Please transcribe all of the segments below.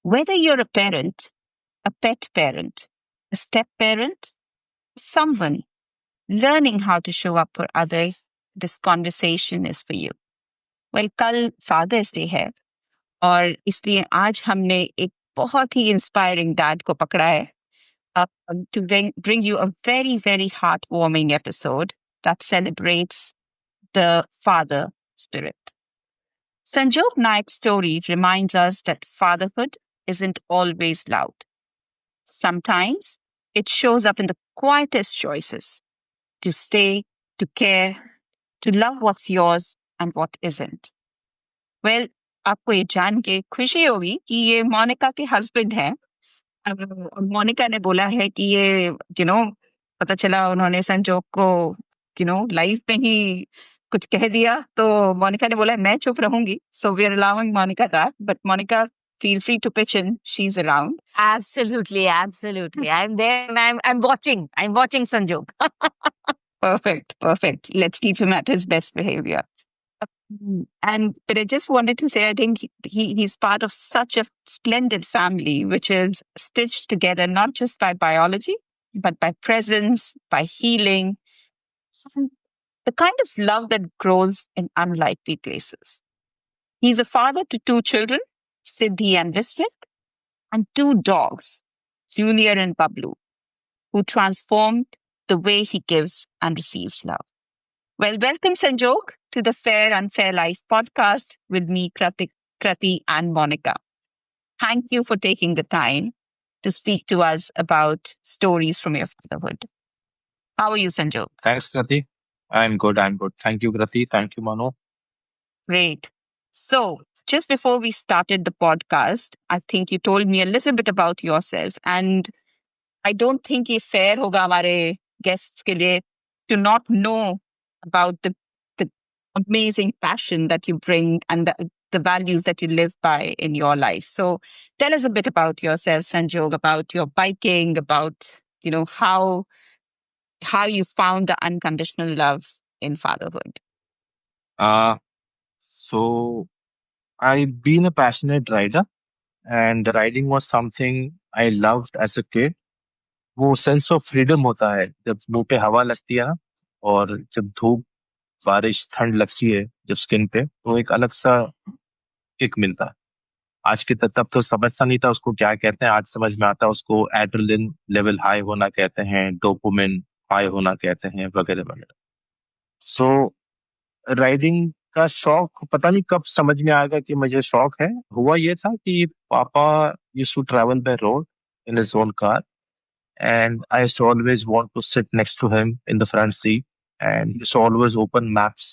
Whether you're a parent, a pet parent, a step parent, someone learning how to show up for others, this conversation is for you. Well, कल fathers day है और इसलिए आज हमने एक बहुत ही inspiring dad को पकड़ा है to bring you a very, very heartwarming episode that celebrates the father spirit. Sanjog Naik's story reminds us that fatherhood isn't always loud. Sometimes it shows up in the quietest choices to stay, to care, to love what's yours and what isn't. Well, आपको ये जान के खुशी होगी कि ये मोनिका के husband हैं। और मोनिका ने बोला है कि ये पता चला उन्होंने संजोग को लाइफ में ही कुछ कह दिया, तो मोनिका ने बोला मैं चुप रहूंगी. So we are allowing Monica that, but Monica, feel free to pitch in. She's around. Absolutely. I'm there and I'm watching. I'm watching Sanjog. Perfect. Let's keep him at his best behavior. But I just wanted to say, I think he's part of such a splendid family, which is stitched together not just by biology, but by presence, by healing, and the kind of love that grows in unlikely places. He's a father to 2 children, Siddhi and Vismit, and 2 dogs, Junior and Bablu, who transformed the way he gives and receives love. Well, welcome, Sanjog, to the Fair Unfair Life podcast with me, Krati, and Monica. Thank you for taking the time to speak to us about stories from your fatherhood. How are you, Sanjog? Thanks, Krati. I'm good. Thank you, Krati. Thank you, Mano. Great. So, just before we started the podcast, I think you told me a little bit about yourself, and I don't think it's fair होगा हमारे guests के लिए to not know about the amazing passion that you bring and the values that you live by in your life. So tell us a bit about yourself, Sanjog, about your biking, about how you found the unconditional love in fatherhood. So I've been a passionate rider, and riding was something I loved as a kid. वो sense of freedom होता है जब मुंह पे हवा लगती है ना, और जब धूप, बारिश, ठंड लगती है जब स्किन पे, तो एक अलग सा किक मिलता है. आज के तब तो समझता नहीं था उसको क्या कहते हैं. आज समझ में आता है उसको एड्रेनलिन लेवल हाई होना कहते हैं, डोपामिन हाई होना कहते हैं, वगैरह वगैरह. सो राइडिंग का शौक पता नहीं कब समझ में आएगा कि मुझे शौक है. हुआ ये था कि पापा used to travel by road in his own car, and I used to always want to sit next to him in the front seat, and he used to always open maps,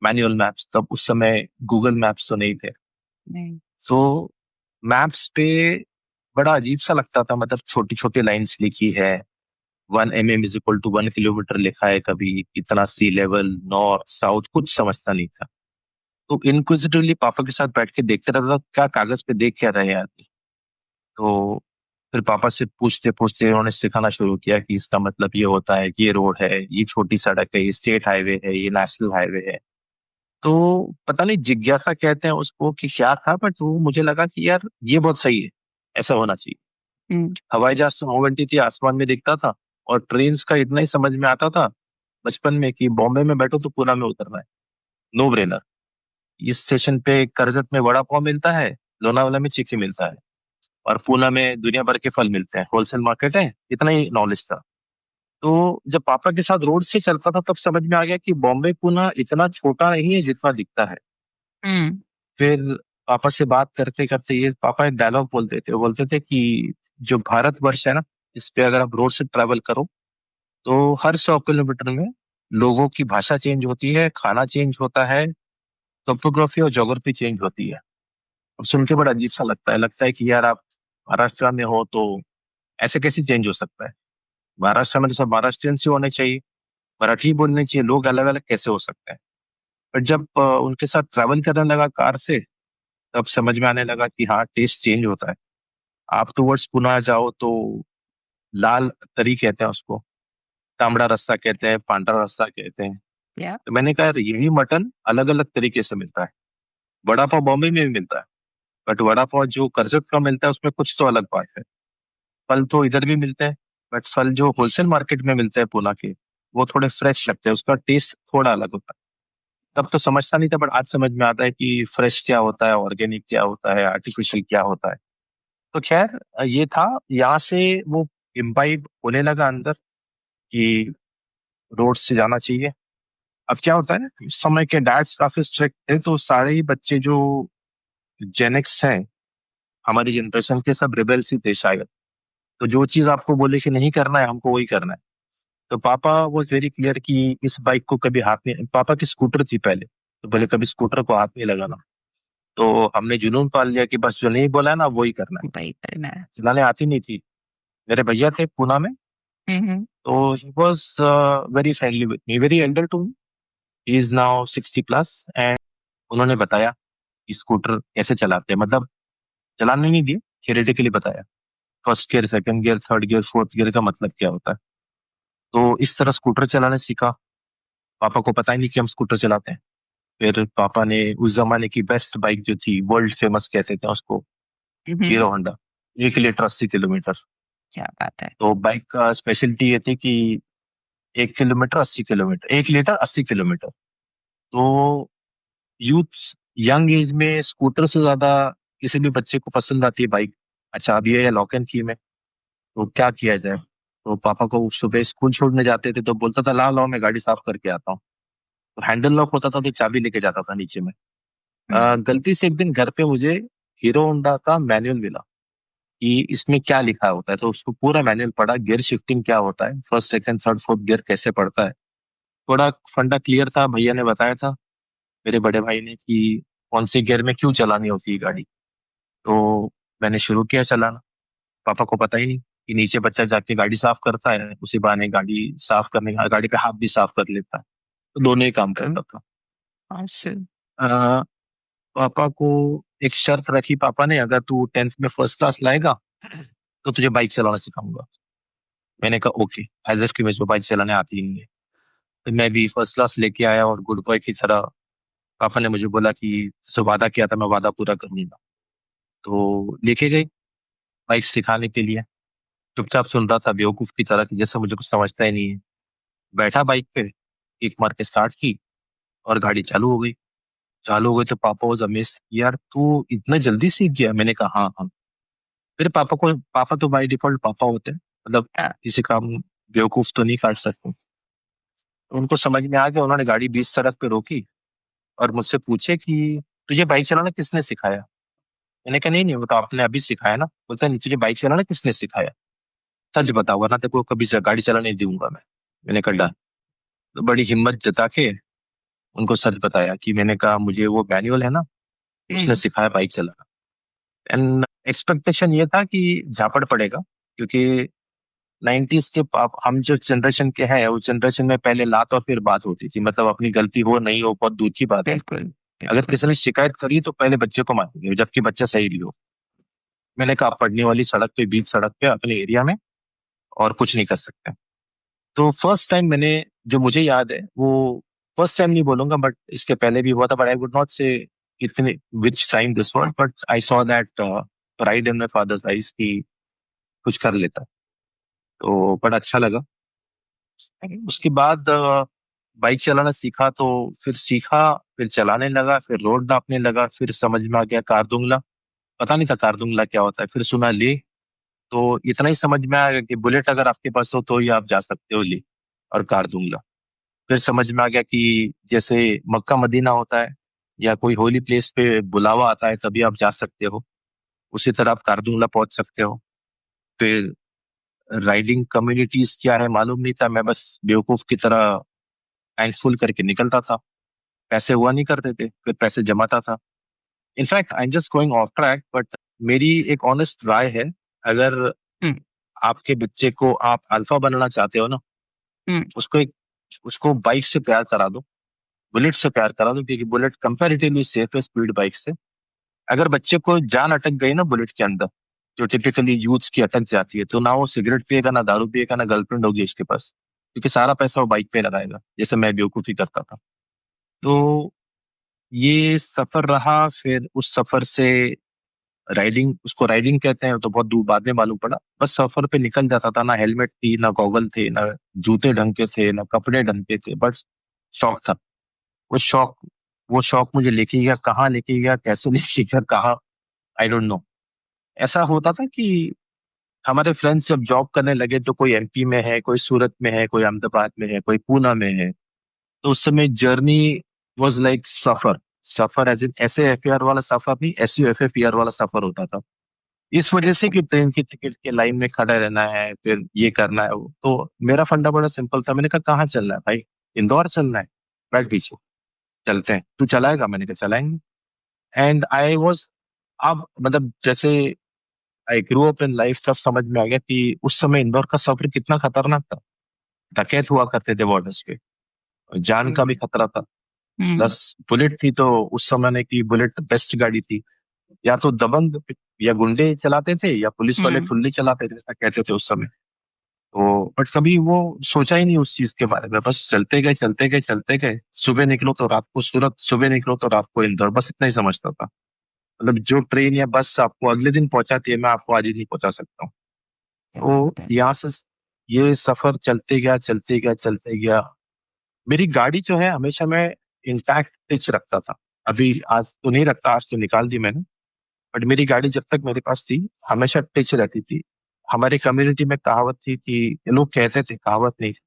manual maps. तब उस समय Google maps तो नहीं थे, तो maps पे बड़ा अजीब सा लगता था. मतलब छोटी छोटी लाइंस लिखी है, 1 mm is equal to 1 kilometre लिखा है, कभी इतना सी लेवल, नॉर्थ साउथ, कुछ समझता नहीं था. तो इनक्विजिटिवली पापा के साथ बैठ के देखते रहता था क्या कागज पे देख क्या रहे हैं आदमी. तो फिर पापा से पूछते पूछते उन्होंने सिखाना शुरू किया कि इसका मतलब ये होता है कि ये रोड है, ये छोटी सड़क है, ये स्टेट हाईवे है, ये नेशनल हाईवे है. तो पता नहीं जिज्ञासा कहते हैं उसको कि क्या था, बट वो मुझे लगा कि यार ये बहुत सही है, ऐसा होना चाहिए. हवाई जहाज तो 9 घंटे थी आसमान में दिखता था, और ट्रेन का इतना ही समझ में आता था बचपन में कि बॉम्बे में बैठो तो पूना में उतरना है, नो ब्रेनर. इस स्टेशन पे करजत में वड़ा पाव मिलता है, लोनावाला में चिक्की मिलता है, और पूना में दुनिया भर के फल मिलते हैं, होलसेल मार्केट है. इतना ही नॉलेज था. तो जब पापा के साथ रोड से चलता था तब समझ में आ गया कि बॉम्बे पूना इतना छोटा नहीं है जितना दिखता है. फिर पापा से बात करते करते ये पापा एक डायलॉग बोलते थे. वो बोलते थे कि जो भारतवर्ष है ना, इस पे अगर आप रोड से ट्रैवल करो तो हर 100 किलोमीटर में लोगों की भाषा चेंज होती है, खाना चेंज होता है, टोपोग्राफी और ज्योग्राफी चेंज होती है. और सुन के बड़ा अजीब सा लगता है कि यार आप महाराष्ट्र में हो तो ऐसे कैसे चेंज हो सकता है. महाराष्ट्र में तो सब महाराष्ट्रियन से होने चाहिए, मराठी बोलने चाहिए, लोग अलग अलग कैसे हो सकते हैं. पर जब उनके साथ ट्रैवल करने लगा कार से, तब समझ में आने लगा कि हाँ, टेस्ट चेंज होता है. आप टुवर्ड्स पुणे जाओ तो लाल तरी कहते हैं उसको, तांबड़ा रस्सा कहते हैं, पांडरा रस्सा कहते हैं. तो मैंने कहा यही मटन अलग अलग तरीके से मिलता है. वड़ा पाव बॉम्बे में भी मिलता है, बट वड़ा पाव जो करजत का मिलता है उसमें कुछ तो अलग बात है। फल तो इधर भी मिलते हैं, बट फल जो होलसेल मार्केट में मिलते हैं पूना के, वो थोड़े फ्रेश लगते हैं, उसका टेस्ट थोड़ा अलग होता है। तब तो समझता नहीं था, बट आज समझ में आता है कि फ्रेश क्या होता है, ऑर्गेनिक क्या होता है, आर्टिफिशियल क्या होता है। तो खैर ये था। यहाँ से वो इम्बाइब होने लगा अंदर कि रोड से जाना चाहिए। अब क्या होता है ना, उस समय के डैड्स काफी स्ट्रिक्ट थे, तो सारे ही बच्चे जो जेनेक्स हैं, हमारी जनरेशन के, सब रिबेल्स ही थे शायद। तो जो चीज आपको बोले कि नहीं करना है, हमको वही करना है। तो पापा वॉज वेरी क्लियर कि इस बाइक को कभी हाथ नहीं, पापा की स्कूटर थी पहले, तो बोले कभी स्कूटर को हाथ नहीं लगाना। तो हमने जुनून पाल लिया कि बस जो नहीं बोला है ना वही करना है। वही करना है। चलाने आती नहीं थी। मेरे भैया थे पूना में, हम्म। तो he was very friendly with me, very elder to me. He is now 60+, and उन्होंने बताया कि स्कूटर कैसे चलाते हैं, मतलब चलाने नहीं दिए, थियोरेटिकली बताया। First gear, second gear, third gear, fourth gear का मतलब क्या होता है। तो इस तरह स्कूटर चलाने सीखा। पापा को पता ही नहीं कि हम स्कूटर चलाते हैं। फिर पापा ने उस जमाने की बेस्ट बाइक जो थी, वर्ल्ड फेमस कहते थे उसको, hmm. Hero Honda, 1 litre 80 kilometre. क्या बात है। तो बाइक का स्पेशलिटी ये थी कि 1 किलोमीटर 80 किलोमीटर, 1 लीटर 80 किलोमीटर। तो यूथ, यंग एज में स्कूटर से ज्यादा किसी भी बच्चे को पसंद आती है बाइक। अच्छा, अब ये है लॉक एंड की में, तो क्या किया जाए। तो पापा को सुबह स्कूल छोड़ने जाते थे तो बोलता था लाओ लाओ मैं गाड़ी साफ करके आता हूँ। तो हैंडल लॉक होता था तो चाबी लेके जाता था नीचे में। हम्म। गलती से एक दिन घर पे मुझे हीरो होंडा का मैनुअल मिला कि इसमें क्या लिखा होता है, तो उसको पूरा मैनुअल पढ़ा, गियर शिफ्टिंग क्या होता है, first second third fourth gear कैसे पड़ता है। थोड़ा फंडा क्लियर था, भैया ने बताया था, मेरे बड़े भाई ने, कि कौन से गियर में क्यों चलानी होती है गाड़ी। तो मैंने शुरू किया चलाना। पापा को पता ही नहीं कि नीचे बच्चा जाके गाड़ी साफ करता है, उसी बहाने गाड़ी साफ करने गाड़ी पे हाथ भी साफ कर लेता है, तो दोनों ही काम करता था। Awesome. अ, पापा को एक शर्त रखी पापा ने, अगर तू 10th में फर्स्ट क्लास लाएगा तो तुझे बाइक चलाना सिखाऊंगा। मैंने कहा ओके, एज इफ कि मुझे बाइक चलाने आती ही नहीं है। तो मैं भी फर्स्ट क्लास लेके आया और गुड बॉय की तरह, पापा ने मुझे बोला कि तुझसे वादा किया था, मैं वादा पूरा करूंगा। तो लेके गए बाइक सिखाने के लिए। चुपचाप सुन रहा था बेवकूफ की तरह, कि जैसे मुझे कुछ समझता ही नहीं है। बैठा बाइक पे, किक मार के स्टार्ट की और गाड़ी चालू हो गई। चालू हो गई तो पापा वॉज अमेज्ड, यार तू इतना जल्दी सीख गया। मैंने कहा हाँ हाँ। फिर पापा तो बाय डिफॉल्ट पापा होते हैं, मतलब हाँ। किसी का हम बेवकूफ तो नहीं काट सकते। तो उनको समझ में आ गया, उन्होंने गाड़ी बीच सड़क पे रोकी और मुझसे पूछे कि तुझे बाइक चलाना किसने सिखाया। मैंने कहा नहीं नहीं, वो तो आपने अभी सिखाया ना। बोलता नहीं, तुझे बाइक चलाना किसने सिखाया, सच बताओ वरना तेरे को कभी से गाड़ी चलाने नहीं दूंगा मैं। मैंने कहा डन। तो बड़ी हिम्मत जता के उनको सच बताया कि मैंने कहा मुझे वो मैनुअल है ना, उसने हम्म। सिखाया बाइक चलाना। एंड एक्सपेक्टेशन ये था कि झापड़ पड़ेगा, क्योंकि 90s के हम जो जनरेशन के हैं, उस जनरेशन में पहले लात और फिर बात होती थी, मतलब अपनी गलती हो नहीं हो बहुत दूर की बात है। बिल्कुल। अगर बिल्कुल। किसी ने शिकायत करी तो पहले बच्चे को मारेंगे, जबकि बच्चा सही भी हो। मैंने कहा आप पढ़ने वाली सड़क पे, बीच सड़क पे अपने एरिया में, और कुछ नहीं कर सकते। तो फर्स्ट टाइम मैंने, जो मुझे याद है वो, फर्स्ट टाइम नहीं बोलूंगा बट इसके पहले भी हुआ था, बट आई वुड नॉट से कितने which time this one, but I saw that pride in my father's eyes कि कुछ कर लेता है। तो बड़ा अच्छा लगा। उसके बाद बाइक चलाना सीखा, तो फिर सीखा, फिर चलाने लगा, फिर रोड नापने लगा, फिर समझ में आ गया कार दूंगला। पता नहीं था कार दूंगला क्या होता है। फिर सुना ले, तो इतना ही समझ में आया कि बुलेट अगर आपके पास हो तो ही आप जा सकते हो ले, और कार दूंगला। फिर समझ में आ गया कि जैसे मक्का मदीना होता है या कोई होली प्लेस पे बुलावा आता है तभी आप जा सकते हो, उसी तरह आप कारदुंगला पहुंच सकते हो। फिर राइडिंग कम्युनिटीज क्या है मालूम नहीं था, मैं बस बेवकूफ की तरह टैंक फुल करके निकलता था। पैसे हुआ नहीं करते थे, फिर पैसे जमाता था। In fact I am just going of track, but मेरी एक ऑनेस्ट राय है, अगर हम्म। आपके बच्चे को आप अल्फा बनाना चाहते हो ना, हम्म। उसको बाइक से प्यार करा दो, बुलेट से प्यार करा दो, क्योंकि बुलेट कंपैरेटिवली सेफ है स्पीड बाइक से। अगर बच्चे को जान अटक गई ना बुलेट के अंदर, जो टिपिकली यूथ की अटक जाती है, तो ना वो सिगरेट पिएगा, ना दारू पिएगा, ना गर्लफ्रेंड होगी उसके पास, क्योंकि सारा पैसा वो बाइक पे लगाएगा, जैसे मैं बेवकूफी करता था। तो ये सफर रहा। फिर उस सफर से राइडिंग, उसको राइडिंग कहते हैं तो बहुत दूर बाद में मालूम पड़ा। बस सफर पे निकल जाता था, ना हेलमेट थी, ना गॉगल थे, ना जूते ढंग के थे, ना कपड़े ढंग के थे, बस शौक था। वो शौक वो शौक मुझे लेके गया, कहाँ लेके गया, कैसे लेके गया, कहाँ, आई डोंट नो। ऐसा होता था कि हमारे फ्रेंड्स जब जॉब करने लगे तो कोई एमपी में है, कोई सूरत में है, कोई अहमदाबाद में है, कोई पूना में है, तो उस समय जर्नी वाज लाइक सफर। सफर एज इन ऐसे एफ वाला सफर नहीं, एस यू एफ एफ वाला सफर होता था। इस वजह से कि ट्रेन की टिकट के लाइन में खड़ा रहना है, फिर ये करना है वो, तो मेरा फंडा बड़ा सिंपल था। मैंने कहा कहाँ चलना है भाई? इंदौर चलना है, बैठ पीछे, चलते हैं, तू चलाएगा? मैंने कहा चलाएंगे। एंड आई वॉज, अब मतलब जैसे I grow up in life, तब समझ में आ गया कि उस समय इंदौर का सफर कितना खतरनाक था। डकैत हुआ करते थे बॉर्डर्स पे, जान का भी खतरा था। Hmm. प्लस बुलेट थी तो उस समय की बुलेट बेस्ट गाड़ी थी। या तो दबंग या गुंडे चलाते थे, या पुलिस वाले Hmm. ठुल्ली चलाते थे, ऐसा कहते थे उस समय। तो बट कभी वो सोचा ही नहीं उस चीज के बारे में, बस चलते गए चलते गए चलते गए। सुबह निकलो तो रात को सूरत, सुबह निकलो तो रात को इंदौर, बस इतना ही समझता था। मतलब जो ट्रेन या बस आपको अगले दिन पहुंचाती है, मैं आपको आज ही नहीं पहुंचा सकता हूँ। तो यहाँ से ये सफर चलते गया चलते गया चलते गया। मेरी गाड़ी जो है हमेशा मैं इंटैक्ट टिच रखता था। अभी आज तो नहीं रखता, आज तो निकाल दी मैंने। बट मेरी गाड़ी जब तक मेरे पास थी हमेशा टिच रहती थी। हमारी कम्युनिटी में कहावत थी कि, लोग कहते थे, कहावत नहीं थी,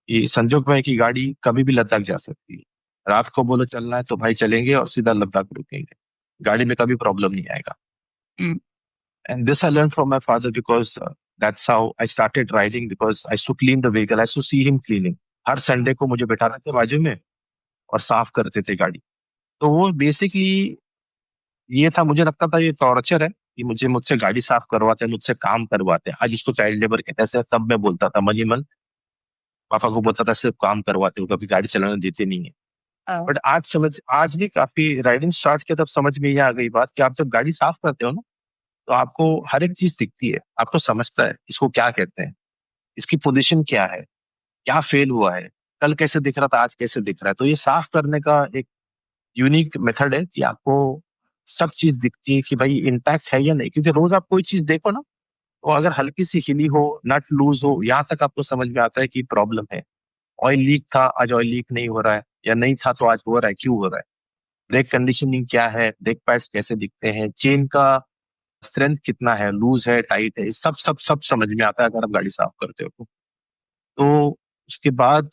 कि संजोग भाई की गाड़ी कभी भी लद्दाख जा सकती है। रात को बोलो चलना है तो भाई चलेंगे और सीधा लद्दाख रुकेंगे, गाड़ी में कभी प्रॉब्लम नहीं आएगा। Hmm. And this I learn from my father, because that's how I started riding, because I to clean the vehicle, I to see him cleaning. हर संडे को मुझे बैठाते थे बाजू में और साफ करते थे गाड़ी। तो वो बेसिकली ये था, मुझे लगता था ये टॉर्चर है कि मुझे मुझसे गाड़ी साफ करवाते हैं, मुझसे काम करवाते हैं। आज इसको चाइल्ड लेबर कहते हैं, तब मैं बोलता था मन ही मन, पापा को बोलता था सिर्फ काम करवाते हो, कभी गाड़ी चलाने देते नहीं है। Oh. बट आज भी काफी राइडिंग स्टार्ट किया तब समझ में ये आ गई बात कि आप जब गाड़ी साफ करते हो ना, तो आपको हर एक चीज दिखती है, आपको समझता है इसको क्या कहते हैं, इसकी पोजीशन क्या है, क्या फेल हुआ है, कल कैसे दिख रहा था, आज कैसे दिख रहा है। तो ये साफ करने का एक यूनिक मेथड है कि आपको सब चीज दिखती है कि भाई इंटैक्ट है या नहीं। क्योंकि रोज आप कोई चीज देखो ना, तो अगर हल्की सी हिली हो, नट लूज हो, यहाँ तक आपको समझ में आता है कि प्रॉब्लम है। ऑयल लीक था, आज ऑयल लीक नहीं हो रहा है, या नहीं था तो आज हो रहा है, क्यों हो रहा है। ब्रेक कंडीशनिंग क्या है, ब्रेक पैड्स कैसे दिखते हैं, चेन का स्ट्रेंथ कितना है, लूज है, टाइट है, ये सब सब सब समझ में आता है अगर आप गाड़ी साफ करते हो तो। उसके बाद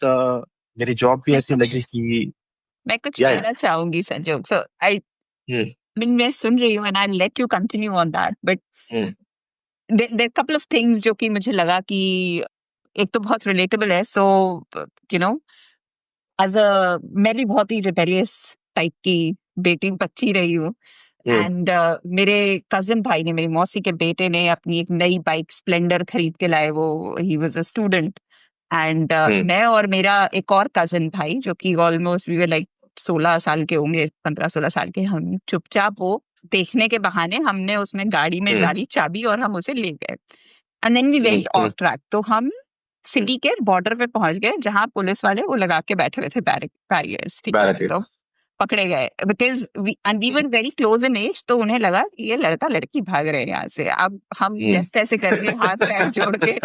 मेरी जॉब भी मैं ऐसी कुछ लगी कि, मैं कुछ या कहना चाहूंगी संजोग. So I हम्म mean मैं सुन रही हूँ and I'll let you continue on that. But hmm there are couple of things जो कि मुझे लगा कि एक तो बहुत relatable है. So you know as a मैं भी बहुत ही rebellious type की बेटी बच्ची रही हूँ. हम्म एंड मेरे कजिन भाई ने, मेरी मौसी के बेटे ने अपनी एक नई बाइक स्प्लेंडर खरीद के लाए. वो ही was a student. And hmm मैं और मेरा एक और कजिन भाई जो कि ऑलमोस्ट वी वर लाइक 16 साल के होंगे, 15-16 साल के, हम चुपचाप वो देखने के बहाने हमने उसमें गाड़ी में हम्म डाली चाबी और हम उसे ले गए. And then we went hmm off track. तो हम सिटी के बॉर्डर पे पहुंच गए जहां पुलिस वाले वो लगा के बैठे हुए थे बैरियर्स. ठीक है, तो बैरिकेड्स पकड़े गए because we were very close in age. तो उन्हें लगा कि ये लड़का लड़की भाग रहे हैं यहाँ से. अब हम जैसे तैसे करके हाथ पैर जोड़ के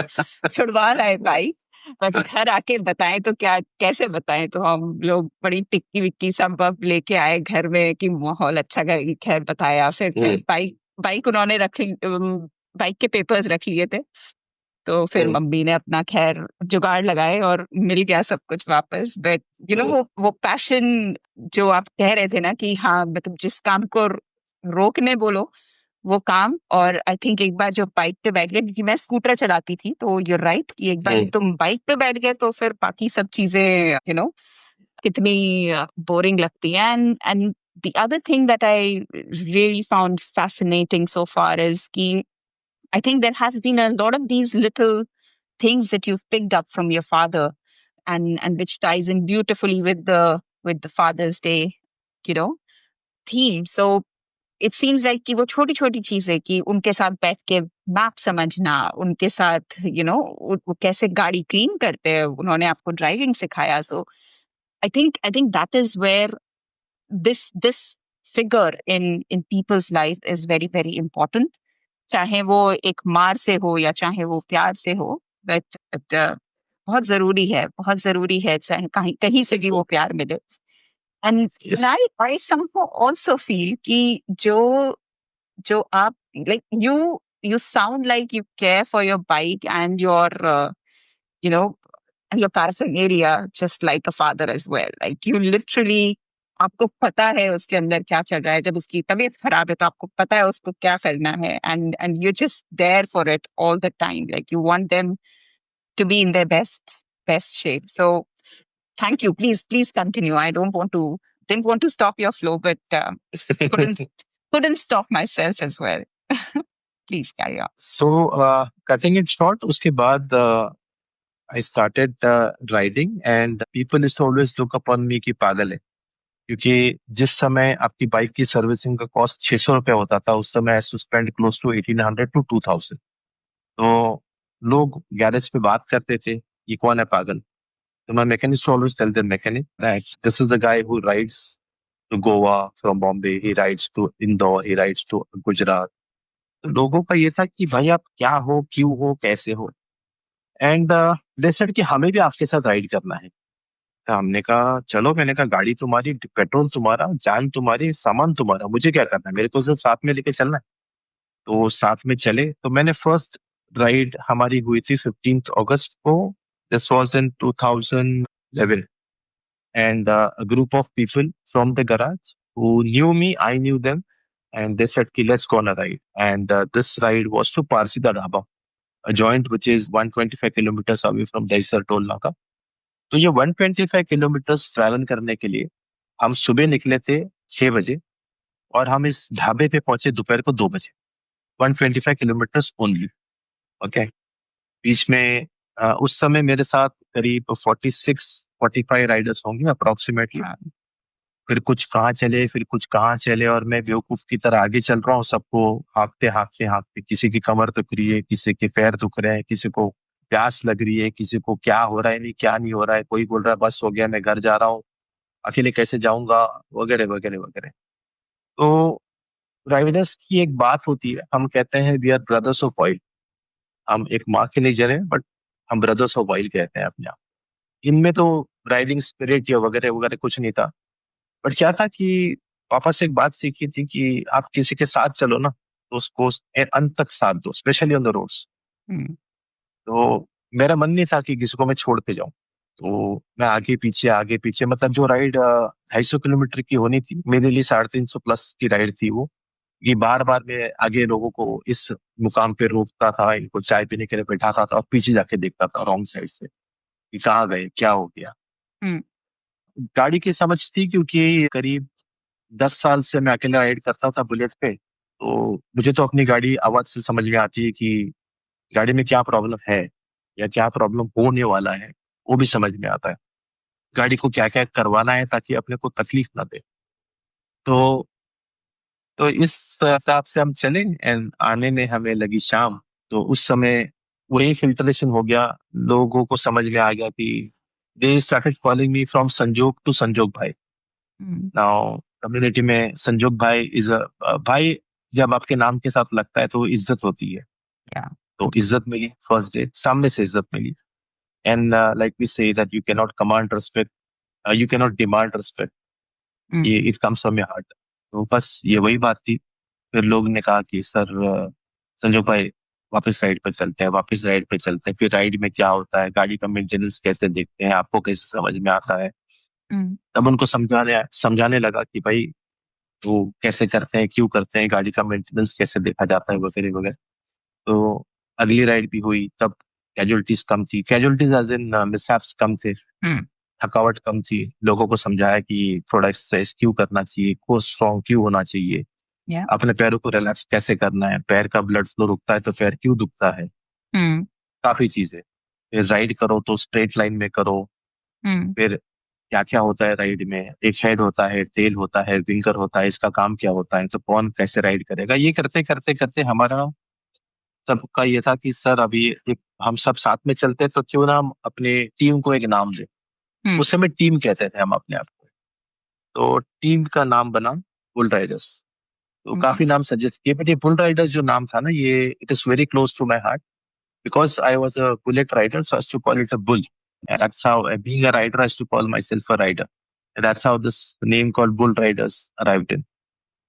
छुड़वा लाए भाई. बट घर आके बताएं तो क्या, कैसे बताएं. तो हम लोग बड़ी टिक्की विक्की सब अब लेके आए घर में कि माहौल अच्छा कर. खैर बताया, फिर खैर बाइक बाइक उन्होंने रख ली, बाइक के पेपर्स रख लिए थे. तो फिर मम्मी ने अपना खैर जुगाड़ लगाए और मिल गया सब कुछ वापस. बट यू नो वो पैशन जो आप कह रहे थे ना कि हाँ मतलब जिस काम को रोकने बोलो वो काम. और आई थिंक एक बार जो बाइक पे बैठ गए, क्योंकि मैं स्कूटर चलाती थी, तो यू राइट कि एक बार तुम बाइक पे बैठ गए तो फिर बाकी सब चीजें यू नो कितनी बोरिंग लगती है. And the other thing that I really found fascinating so far is कि I think there has been a lot of these little things that you've picked up from your father, and which ties in beautifully with the Father's Day, you know, theme. So it seems like कि वो छोटी छोटी चीजें कि उनके साथ बैठ के मैप समझना, उनके साथ वो कैसे गाड़ी क्लीन करते हैं, उन्होंने आपको ड्राइविंग सिखाया. So I think that is where this figure in people's life is very, very important. चाहे वो एक मार से हो या चाहे वो प्यार से हो, but बहुत जरूरी है चाहे कहीं कहीं से भी वो प्यार मिले. And Yes. I somehow also feel कि जो आप like you sound like you care for your bike and your you know and your paraphernalia just like a father as well. Like you literally आपको पता है उसके अंदर क्या चल रहा है. जब उसकी तबीयत खराब है तो आपको पता है उसको क्या करना है, and you're just there for it all the time. Like you want them to be in their best shape. So thank you. Please continue. I didn't want to stop your flow, but couldn't stop myself as well. Please carry on. So, cutting it short, उसके बाद I started riding and people used to always look upon me कि पागल है, क्योंकि जिस समय आपकी bike की सर्विसिंग का कॉस्ट 600 रुपये होता था, उस समय I spend close to 1800 to 2000. तो लोग गैरेज पे बात करते थे ये कौन है पागल. So my mechanics always tell the mechanic that this is the guy who rides to Goa from Bombay, he rides to Indore, he rides to Gujarat. तो लोगों का ये था कि भाई आप क्या हो, क्यों हो, कैसे हो. एंड दे सेड कि हमें भी आपके साथ राइड करना है. तो हमने कहा चलो. मैंने कहा गाड़ी तुम्हारी, पेट्रोल तुम्हारा, जान तुम्हारी, सामान तुम्हारा, मुझे क्या करना है, मेरे को सिर्फ साथ में लेके चलना है. तो साथ में चले. तो मैंने फर्स्ट राइड हमारी हुई थी 15th अगस्त को. This was in 2011 and a group of people from the garage who knew me, I knew them, and they said ki let's go on a ride. And this ride was to Parsida Dhaba, a joint which is 125 kilometers away from Dahisar toll Naka. तो ये 125 kilometres travel करने के लिए हम सुबह निकले थे 6 बजे और हम इस ढाबे पे पहुंचे दोपहर को 2 बजे. 125 किलोमीटर्स ओनली. ओके. बीच में उस समय मेरे साथ करीब 46-45 राइडर्स होंगे अप्रोक्सीमेटली. फिर कुछ कहाँ चले, फिर कुछ कहाँ चले, और मैं बेवकूफ की तरह आगे चल रहा हूँ, सबको हाँकते हाँकते हाँकते. किसी की कमर दुख रही है, किसी के पैर दुख रहे हैं, किसी को प्यास लग रही है, किसी को क्या हो रहा है, नहीं क्या नहीं हो रहा है. कोई बोल रहा है बस हो गया, मैं घर जा रहा हूँ, अकेले कैसे जाऊंगा, वगैरह वगैरह वगैरह. तो राइडर्स की एक बात होती है, हम कहते हैं we are brothers of oil. हम एक माँ के नहीं जरे, बट हम ब्रदर्स ऑफ ऑयल कहते हैं अपने आप. इनमें तो राइडिंग स्पिरिट या वगैरह वगैरह कुछ नहीं था. बट क्या था कि पापा से एक बात सीखी थी कि आप किसी के साथ चलो ना तो उसको अंत तक साथ दो, specially on the roads. Hmm. तो मेरा मन नहीं था कि किसी को मैं छोड़ के जाऊं. तो मैं आगे पीछे मतलब जो राइड 250 किलोमीटर की होनी थी, मेरे लिए 350 प्लस की राइड थी वो. ये बार बार मैं आगे लोगों को इस मुकाम पे रोकता था, इनको चाय पीने के लिए बैठाता था और पीछे जाके देखता था रॉन्ग साइड से कि कहाँ गए, क्या हो गया. Hmm. गाड़ी की समझ थी क्योंकि करीब 10 साल से मैं अकेला राइड करता था बुलेट पे. तो मुझे तो अपनी गाड़ी आवाज से समझ में आती है कि गाड़ी में क्या प्रॉब्लम है या क्या प्रॉब्लम होने वाला है, वो भी समझ में आता है. गाड़ी को क्या क्या करवाना है ताकि अपने को तकलीफ ना दे. तो तो इस हिसाब से हम चले एंड आने में हमें लगी शाम. तो उस समय वही फिल्ट्रेशन हो गया, लोगों को समझ में आ गया कि they started calling me from संजोग टू संजोग भाई. Hmm. नाउ कम्युनिटी में संजोग भाई इज अ भाई. जब आपके नाम के साथ लगता है तो इज्जत होती है. Yeah. तो इज्जत मिली फर्स्ट डे, सामने से इज्जत मिली. And like we say that you can not command respect, you can not demand respect. Hmm. ये it comes from your heart. तो बस ये वही बात थी. फिर लोग ने कहा कि सर संजोग भाई वापस राइड पे चलते हैं, वापस राइड पे चलते हैं. फिर राइड में क्या होता है, गाड़ी का मेंटेनेंस कैसे देखते हैं, आपको कैसे समझ में आता है. Hmm. तब उनको समझाने लगा कि भाई वो कैसे करते हैं, क्यों करते हैं, गाड़ी का मेंटेनेंस कैसे देखा जाता है, वगैरह वगैरह. तो अगली राइड भी हुई, तब कैजुअलिटीज कम थी. कैजुअलिटीज एज इन मिसहैप्स कम थे, Hmm. थकावट कम थी. लोगों को समझाया कि थोड़ा एक्सरसाइज क्यों करना चाहिए, को स्ट्रॉन्ग क्यों होना चाहिए, Yeah. अपने पैरों को रिलैक्स कैसे करना है, पैर का ब्लड फ्लो रुकता है तो पैर क्यों दुखता है, Hmm. काफी चीजें. फिर राइड करो तो स्ट्रेट लाइन में करो. Hmm. फिर क्या क्या होता है राइड में, एक हेड होता है, टेल होता है, विंगर होता है, इसका काम क्या होता है, तो कौन कैसे राइड करेगा. ये करते करते करते हमारा सबका ये था कि सर अभी एक हम सब साथ में चलते तो क्यों ना हम अपने टीम को एक नाम दें. Hmm. उस समय टीम कहते थे हम अपने आप को. तो टीम का नाम बना बुल राइडर्स। तो Mhm. काफी नाम सजेस्ट किए, बट ये बुल राइडर्स जो नाम था ना, ये it is very close to my heart because I was a bullet rider, so I used to call it a bull. And that's how, being a rider, I used to call myself a rider. And that's how this name called Bull Riders arrived in.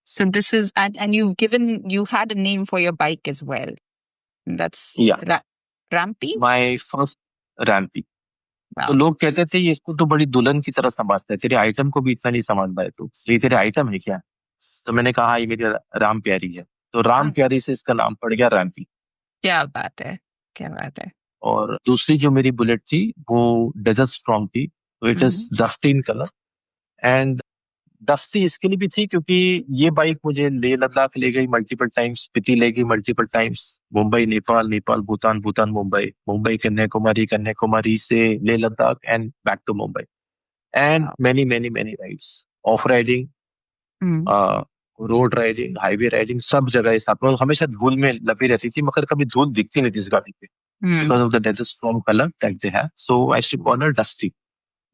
So this is, and you had a name for your bike as well. That's Yeah, Rampy. my first Rampy. तो Wow. लोग कहते थे ये इसको तो बड़ी दुल्हन की तरह समझता है, तेरे आइटम को भी इतना नहीं समझ पाए तू, ये तेरे आइटम है क्या? तो मैंने कहा ये मेरी राम प्यारी है, तो राम हाँ, प्यारी से इसका नाम पड़ गया रैम्पी। क्या बात है, क्या बात है। और दूसरी जो मेरी बुलेट थी वो डेजर्ट स्ट्रॉन्ग थी, तो it is hmm, dusty in colour. And dusty इसके लिए भी थी क्योंकि ये बाइक मुझे लेह लद्दाख ले गई मल्टीपल टाइम्स, स्पीति ले गई मल्टीपल टाइम्स, मुंबई नेपाल, नेपाल भूटान, भूटान मुंबई, मुंबई कन्याकुमारी, कन्याकुमारी से Leh Ladakh and back to Mumbai, and wow. Many many many rides, of riding, hmm, road riding, highway riding, सब जगह इस साथ में हमेशा धूल में लपी रहती थी, मगर कभी धूल दिखती नहीं थी इस गाड़ी पे हम्म, because of the deadest storm color that they have. So I used to call her Dusty.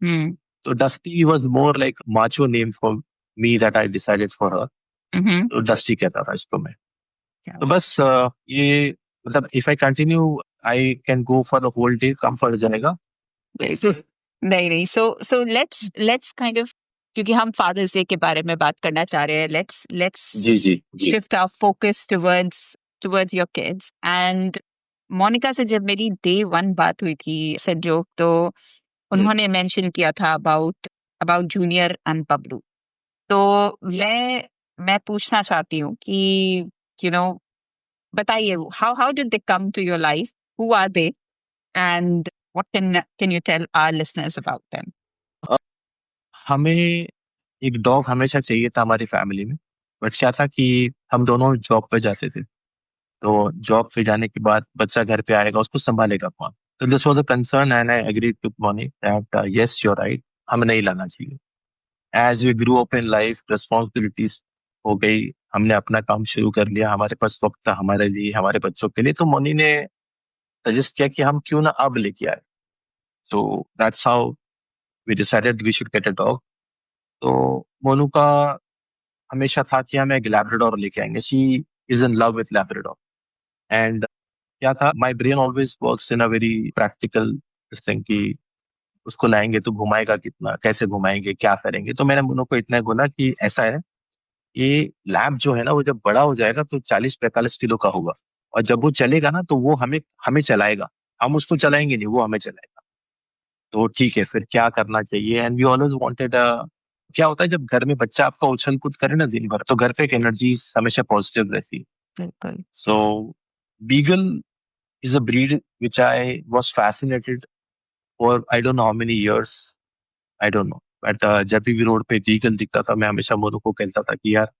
Hmm, So Dusty was more like macho name for me that I decided for her. हम्म, तो dusty कहता था इसको मैं। क्या तो बस ये मतलब if I continue I can go for the whole day, कम पड़ जाएगा। बात। नहीं नहीं, सो लेट्स काइंड ऑफ, क्योंकि हम फादर्स डे के बारे में बात करना चाह रहे हैं, लेट्स जी जी जी shift our focus towards your kids. And Monica से जब मेरी डे वन बात हुई थी संजोग, तो उन्होंने मेंशन किया था अबाउट जूनियर एंड बबलू। तो मैं पूछना चाहती हूँ कि यू नो बताइए, how did they come to your life, who are they, and what can you tell our listeners about them? हमें एक डॉग हमेशा चाहिए था हमारी फैमिली में, बट क्या था कि हम दोनों जॉब पे जाते थे, तो जॉब पे जाने के बाद बच्चा घर पे आएगा, उसको संभालेगा कौन? तो this was a concern and I agree to मनी that yes you are right, हमें नहीं लाना चाहिए। As we grow up in life, responsibilities हो गई, हमने अपना काम शुरू कर लिया, हमारे पास वक्त था हमारे लिए, हमारे बच्चों के लिए, तो मोनी ने सजेस्ट किया कि हम क्यों ना अब लेके आए। तो that's how we decided we should get a dog. तो मोनू का हमेशा था कि हम एक लैब्राडोर लेके आएंगे, she is in love with Labrador. And क्या था, my brain always works in a very practical thing कि उसको लाएंगे तो घुमाएगा कितना, कैसे घुमाएंगे, क्या करेंगे। तो मैंने मोनू को इतना बोला कि ऐसा है, ये लैब जो है ना वो जब बड़ा हो जाएगा तो 40-45 किलो का होगा, और जब वो चलेगा ना तो वो हमें हमें चलाएगा, हम उसको चलाएंगे नहीं, वो हमें चलाएगा। तो ठीक है, फिर क्या करना चाहिए? एंड वी ऑलवेज वांटेड, क्या होता है जब घर में बच्चा आपका उछल कूद करे ना दिन भर, तो घर पे एक एनर्जी हमेशा पॉजिटिव रहती है। बिल्कुल। So beagle is a breed which I was fascinated for I don't know how many years, I don't know, but जब भी रोड पे बीगल दिखता था मैं हमेशा मोनू को कहता था कि यार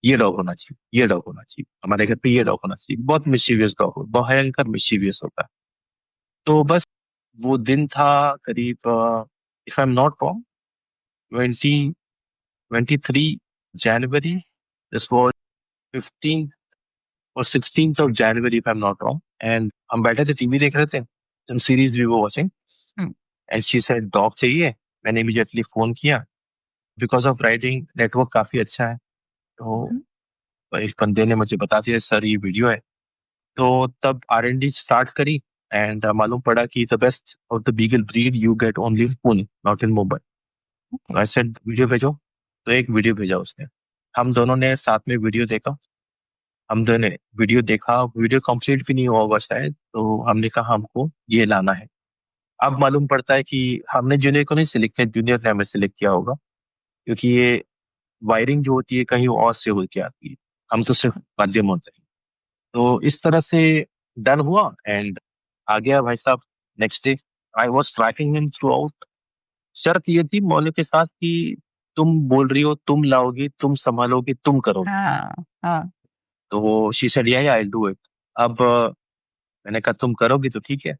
ये डॉग होना चाहिए, ये डॉग होना चाहिए, हमारे घर पे ये डॉग होना चाहिए। बहुत मिशीवियस डॉग हो, बहुत भयंकर मिशीवियस होता है। तो बस वो दिन था करीब, if I am not wrong, 2023 January, this was 15 और 16th of January if I am not wrong. And हम बैठे थे टीवी देख रहे थे, some series we were watching, hmm, and she said dog चाहिए। मैंने इमीडिएटली फोन किया, बिकॉज ऑफ राइडिंग नेटवर्क काफी अच्छा है, तो हम्म, एक बंदे ने मुझे बता दिया सर ये वीडियो है। तो तब R&D स्टार्ट करी, एंड मालूम पड़ा कि the best of the beagle breed you get only in Pune, not in Mumbai. तो okay. आई सेड वीडियो भेजो, तो एक वीडियो भेजा उसने, हम दोनों ने साथ में वीडियो देखा, हम दोनों ने वीडियो देखा, वीडियो कंप्लीट भी नहीं हुआ होगा शायद, तो हमने कहा हमको ये लाना है। अब मालूम पड़ता है कि हमने जूनियर को नहीं सिलेक्ट किया, जूनियर ने हमें सिलेक्ट किया होगा, क्योंकि ये वायरिंग जो होती है कहीं और से होकर आती है, हम तो सिर्फ माध्यम होते हैं। तो इस तरह से डन हुआ, एंड आ गया भाई साहब next day. I was tracking him throughout. शर्त ये थी मौलिक के साथ कि तुम बोल रही हो, तुम लाओगी, तुम संभालोगी, तुम करोगी। हाँ, हाँ। तो वो शी सेड या आई डू इट। अब मैंने कहा तुम करोगी तो ठीक है।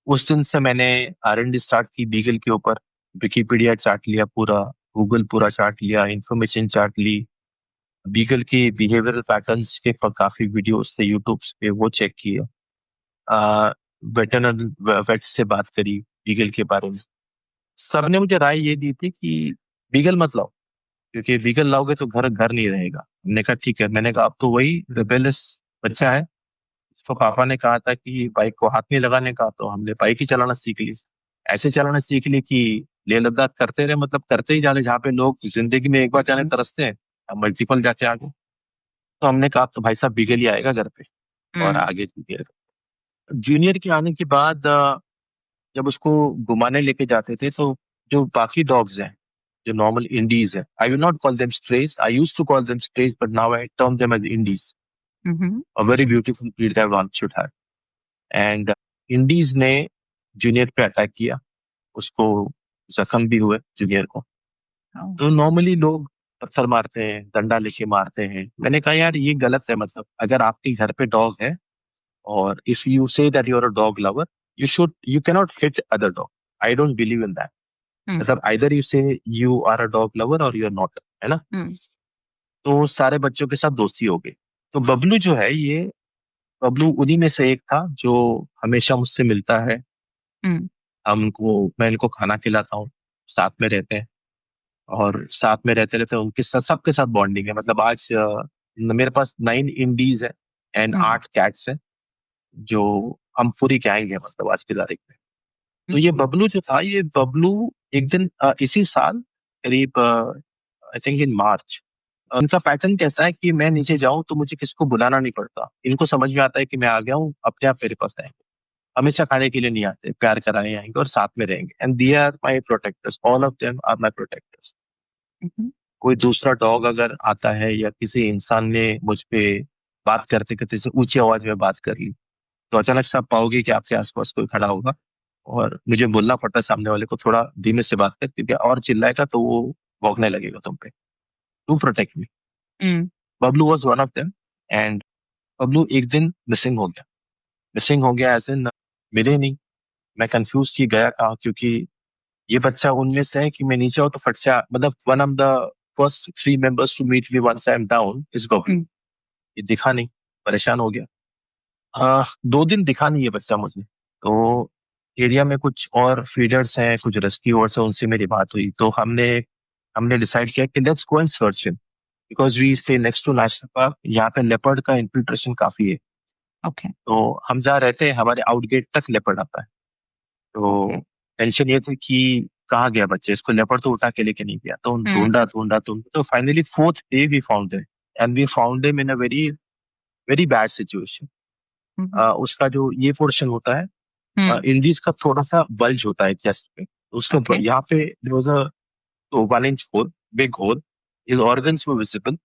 उस दिन से मैंने R&D स्टार्ट की बीगल के ऊपर, विकिपीडिया चार्ट लिया पूरा, गूगल पूरा चार्ट लिया, इंफॉर्मेशन चार्ट ली, बीगल की बिहेवियरल पैटर्न्स के काफी वीडियोस थे यूट्यूब पे, वो चेक किए, वेटरनरी वेट से बात करी बीगल के बारे में। सबने मुझे राय ये दी थी कि बीगल मत लाओ, क्योंकि व्हीकल लाओगे तो घर घर नहीं रहेगा। हमने कहा ठीक है। मैंने कहा अब तो वही रिबेलियस बच्चा है, तो पापा ने कहा था कि बाइक को हाथ नहीं लगाने का, तो हमने बाइक ही चलाना सीख ली। ऐसे चलाना सीख ली कि लेह लद्दाख करते रहे, मतलब करते ही जाने, जहाँ पे लोग जिंदगी में एक बार जाने तरसते हैं, हम मल्टीपल जाके आगे। तो हमने कहा तो भाई साहब बीगल ही आएगा घर पे, और हम्म आगे जूनियर। जूनियर के आने के बाद जब उसको घुमाने लेके जाते थे, तो जो बाकी डॉग्स हैं, जो नॉर्मल इंडीज है, I will not call them strays, I use to call them strays, but now I term them as indies. Hmm a very beautiful breed that one should have. And indies ने junior पे attack किया, उसको जख्म भी हुए junior को। oh, तो normally लोग पत्थर मारते हैं, डंडा लेके मारते हैं। मैंने कहा यार ये गलत है। मतलब अगर आपके घर पे डॉग है, और if you say that you are a dog lover, you cannot hit other dog. I don't believe in that. Hmm मतलब either you say you are a dog lover और यू आर नॉट, है ना। हम्म तो सारे बच्चों के साथ दोस्ती हो गई। तो बबलू जो है, ये बबलू उन्हीं में से एक था जो हमेशा मुझसे मिलता है। हम्म मैं इनको खाना खिलाता हूँ, साथ में रहते हैं, और साथ में रहते रहते उनके साथ सबके साथ बॉन्डिंग है। मतलब आज मेरे पास 9 इंडीज है एंड हम्म 8 कैट्स है, जो हम पूरी गैंग है मतलब आज की तारीख में। तो ये बबलू जो था, ये बबलू एक दिन इसी साल करीब, आई थिंक इन मार्च, उनका पैटर्न कैसा है कि मैं नीचे जाऊं तो मुझे किसको बुलाना नहीं पड़ता। इनको समझ में आता है कि मैं आ गया हूँ, अपने आप मेरे पास आएंगे। हमेशा खाने के लिए नहीं आते, प्यार कराने आएंगे और साथ में रहेंगे। And they are my protectors, all of them are my protectors. Hmm कोई दूसरा डॉग अगर आता है, या किसी इंसान ने मुझ पे बात करते करते से ऊंची आवाज में बात कर ली, तो अचानक से आप पाओगे कि आपके आसपास कोई खड़ा होगा, और मुझे बोलना पड़ता है सामने वाले को थोड़ा धीमे से बात कर, क्योंकि और चिल्लाएगा तो वो भौंकने लगेगा तुम पे, to protect me. Hmm Bablu was one of them. And Bablu एक दिन मिसिंग हो गया। मिसिंग हो गया ऐसे, मिले नहीं। मैं कंफ्यूज थी गया कहाँ, क्योंकि ये बच्चा उनमें से है कि मैं नीचे हूँ तो फट से मतलब one of the first 3 members to meet me once I am down is Bablu. Hmm ये दिखा नहीं, परेशान हो गया। 2 दिन दिखा नहीं ये बच्चा मुझे। तो एरिया में कुछ और फीडर्स हैं, कुछ रेस्क्यूअर्स हैं, उनसे मेरी बात हुई, तो हमने हमने डिसाइड किया कि let's go and search him, because we stay next to national park. यहाँ पे लेपर्ड का इन्फिल्ट्रेशन काफी है। ओके तो हम जहाँ रहते हैं, हमारे आउटगेट तक लेपर्ड आता है। तो ओके टेंशन ये थी कि कहाँ गया बच्चे, इसको लेपर्ड तो उठा के लेके नहीं गया। तो हम्म ढूंढा ढूंढा ढूंढा, तो finally 4th day we found him. And we found him in a very very bad situation. Hmm उसका जो ये पोर्शन होता है, हम्म इंडीज का थोड़ा सा बल्ज होता है चेस्ट पे, तो उसके ओके यहाँ पे there was a 1 inch hole, big hole. His organs were visible.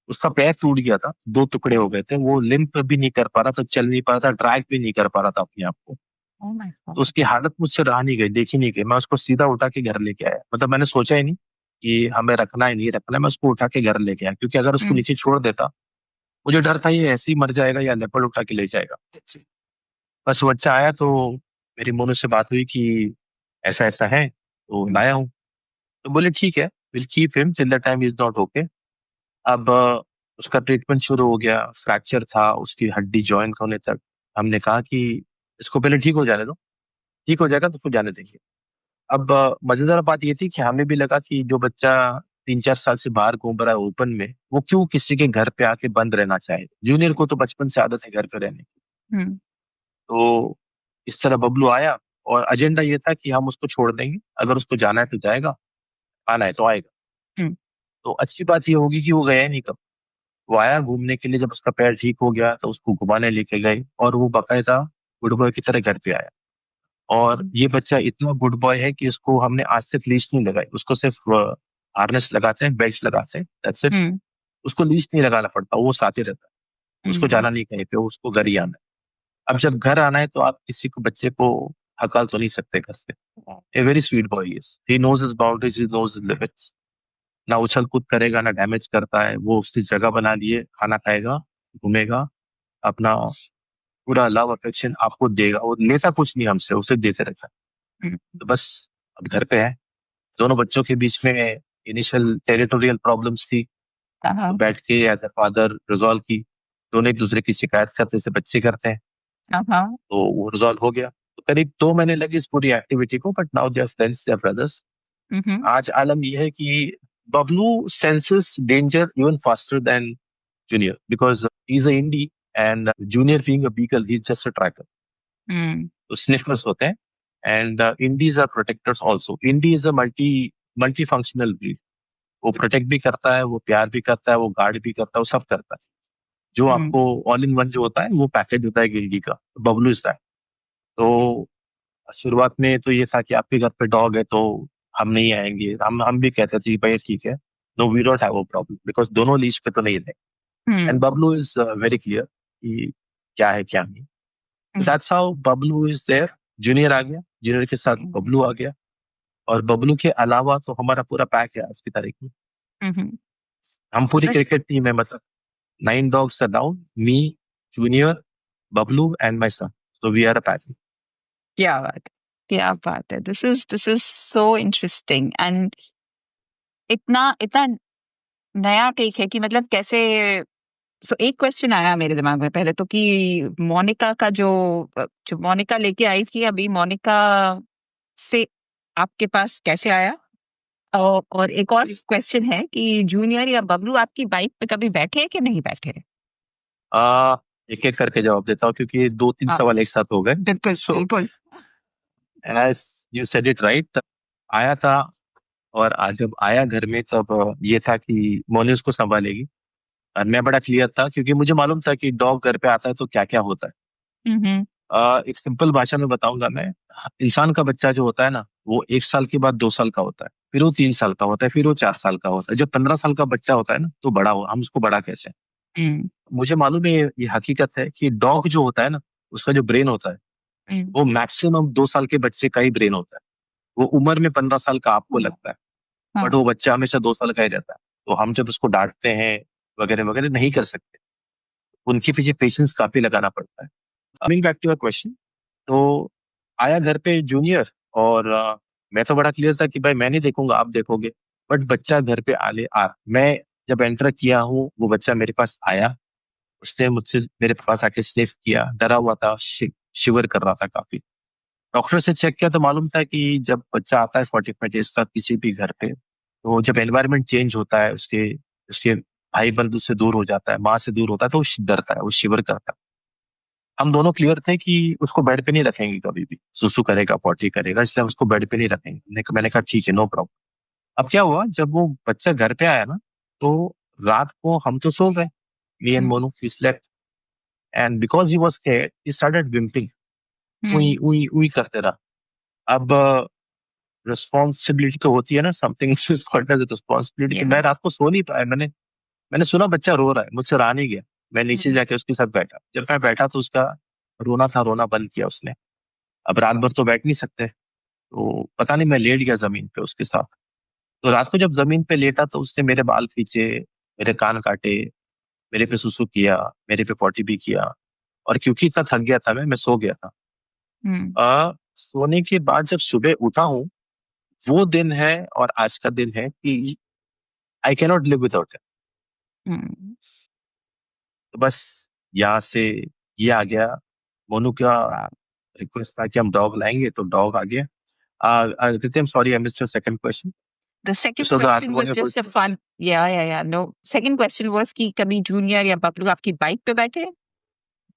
उसका पैर टूट गया था, 2 टुकड़े हो गए थे। वो लिम्प भी नहीं कर पा रहा था, चल नहीं पा रहा था, ड्रैग भी नहीं कर पा रहा था अपने आप को। ओह माय तो गॉड उसकी हालत मुझसे रहा नहीं गई, देखी नहीं गई। मैं उसको सीधा उठा के घर लेके आया। मतलब मैंने सोचा ही नहीं कि हमें रखना है नहीं रखना है, मैं उसको उठा के घर लेके आया, क्योंकि अगर उसको हम्म नीचे छोड़ देता, मुझे डर था ये ऐसे ही मर जाएगा या लेपर्ड उठा के ले जाएगा। बस वो बच्चा आया तो मेरी मोनू से बात हुई कि ऐसा ऐसा है, तो लाया हूँ। तो बोले ठीक है, will keep him till the time is not okay. अब उसका ट्रीटमेंट शुरू हो गया। फ्रैक्चर था, उसकी हड्डी जॉइन होने तक। हमने कहा कि इसको पहले ठीक हो जाने दो, ठीक हो जाएगा तो फिर जाने देंगे। अब मजेदार बात ये थी कि हमें भी लगा कि जो बच्चा 3-4 साल से बाहर घूम रहा है ओपन में, वो क्यों किसी के घर पे आके बंद रहना चाहे। जूनियर को तो बचपन से आदत है घर पे रहने की। हम्म तो इस तरह बबलू आया, और एजेंडा ये था कि हम उसको छोड़ देंगे, अगर उसको जाना है तो जाएगा, आना है तो आएगा। हम्म तो अच्छी बात ये होगी कि वो गया ही नहीं कब। वो आया घूमने के लिए, जब उसका पैर ठीक हो गया तो उसको घुमाने लेके गए, और वो बाकायदा गुड बॉय की तरह घर पे आया। और ये बच्चा इतना गुड बॉय है कि इसको हमने आज तक लीश नहीं लगाई। उसको सिर्फ हार्नेस लगाते हैं, बेल्ट लगाते हैं, दैट्स इट। हम्म उसको लीश नहीं लगाना पड़ता, वो साथ ही रहता है। उसको हम्म जाना नहीं कहीं पे, उसको घर ही आना है। अब जब घर आना है तो आप किसी को बच्चे को हकाल तो नहीं सकते घर से। A very sweet boy is, he knows his boundaries, he knows his limits. ना उछल कूद करेगा, ना डैमेज करता है। वो उसकी जगह बना लिए, खाना खाएगा, घूमेगा, अपना पूरा लव अफेक्शन आपको देगा। वो लेता कुछ नहीं हमसे, उसे देते रहता है। हम्म तो बस अब घर पे है। दोनों बच्चों के बीच में इनिशियल टेरिटोरियल प्रॉब्लम्स थी, तो हाँ बैठ के एज अ फादर रिजॉल्व की। दोनों एक दूसरे की शिकायत करते जैसे बच्चे करते हैं, हाँ तो वो रिजॉल्व हो गया। तो करीब 2 महीने लगे इस पूरी एक्टिविटी को, but now they are friends, they are brothers. Hmm आज आलम यह है कि Bablu senses danger even faster than Junior because he's a indie and Junior being a beagle, he's just a tracker. तो sniffers होते हैं and indies are protectors also. Indie is a multi-functional breed. वो protect भी करता है, वो प्यार भी करता है, वो गार्ड भी करता है, वो सब करता है. जो आपको ऑल इन वन जो होता है वो पैकेज होता है गिल्डी का. Bablu is that. तो शुरुआत में तो ये था कि आपके घर पे डॉग है तो हम नहीं आएंगे. हम भी कहते थे कि भाई ठीक है, no we don't have a problem because दोनों लीज पे तो नहीं थे. And Bablu is very clear कि क्या है क्या नहीं. That's how Bablu is there. Junior आ गया, जूनियर के साथ बबलू आ गया और बबलू के अलावा तो हमारा पूरा पैक है आज की तारीख में. हम पूरी क्रिकेट टीम है. मतलब 9 dogs are down, me, Junior, Bablu, and my son. So we are a pack. क्या बात है. This is so interesting and इतना नया टेक है कि मतलब कैसे. सो एक क्वेश्चन आया मेरे दिमाग में पहले तो कि मोनिका का जो मोनिका लेके आई थी अभी, मोनिका से आपके पास कैसे आया. और एक और क्वेश्चन है कि जूनियर या बबलू आपकी बाइक पे कभी बैठे कि नहीं बैठे. एक एक करके जवाब देता हूँ क्योंकि 2-3 सवाल एक साथ हो गए. बिल्कुल. As you said it right, आया था और आज जब आया घर में तब ये था कि मोनी उसको संभालेगी और मैं बड़ा क्लियर था क्योंकि मुझे मालूम था कि डॉग घर पे आता है तो क्या क्या होता है. एक सिंपल भाषा में बताऊंगा मैं. इंसान का बच्चा जो होता है ना वो 1 साल के बाद 2 साल का होता है, फिर वो 3 साल का होता है, फिर वो 4 साल का होता है. जब 15 साल का बच्चा होता है ना तो बड़ा हो, हम उसको बड़ा कहते हैं. मुझे मालूम है ये हकीकत है कि डॉग जो होता है ना उसका जो ब्रेन होता है वो मैक्सिमम 2 साल के बच्चे का ही ब्रेन होता है. वो उम्र में 15 साल का आपको लगता है बट वो बच्चा हमेशा 2 साल का ही रहता है. तो हम जब उसको डांटते हैं वगैरह वगैरह नहीं कर सकते. उनके पीछे पेशेंस काफी लगाना पड़ता है. Coming back to your question, तो आया घर पे जूनियर और मैं तो बड़ा क्लियर था कि भाई मैं नहीं देखूंगा, आप देखोगे. बट बच्चा घर पे मैं जब एंटर किया हूँ वो बच्चा मेरे पास आया. उसने मुझसे मेरे पास आके स्निफ किया, डरा हुआ था, शिवर कर रहा था काफी. डॉक्टर से चेक किया तो मालूम था कि जब बच्चा आता है 45 डेज का किसी भी घर पे, तो जब एनवायरनमेंट चेंज होता है, उसके उसके भाई बंधु से दूर हो जाता है, माँ से दूर होता है, तो वो डरता है, वो शिवर करता है. हम दोनों क्लियर थे कि उसको बेड पे नहीं रखेंगे कभी भी. सुसु करेगा, पॉटी करेगा, इसलिए हम उसको बेड पे नहीं रखेंगे. मैंने कहा ठीक है, नो प्रॉब्लम. अब क्या हुआ जब वो बच्चा घर पे आया ना तो रात को हम तो सो गए. Me and Monu we slept and because he was scared he started whimpering. उई उई उई करते रहा. अब रिस्पॉन्सिबिलिटी तो होती है ना, something is called as responsibility. मैं रात को सो नहीं पाया. मैंने सुना बच्चा रो रहा है, मुझसे रहा नहीं गया. मैं नीचे जाके उसके साथ बैठा. जब मैं बैठा तो उसका रोना था, रोना बंद किया उसने. अब रात भर तो बैठ नहीं सकते, तो पता नहीं मैं लेट गया जमीन पे उसके साथ. तो रात को जब जमीन पे लेटा तो उसने मेरे बाल खींचे, मेरे कान काटे, मेरे पे सुसु किया, मेरे पे पॉटी भी किया. और क्योंकि इतना थक गया था मैं सो गया था. सोने के बाद जब सुबह उठा हूँ वो दिन है और आज का दिन है कि I can not live without it. तो बस यहाँ से ये आ गया. मोनू का रिक्वेस्ट था कि हम डॉग लाएंगे तो डॉग आ गया. I'm sorry, I missed your second question. The second So question was just a fun. Yeah. No. Second question was कि कभी जूनियर या बबलू आपकी बाइक पे बैठे.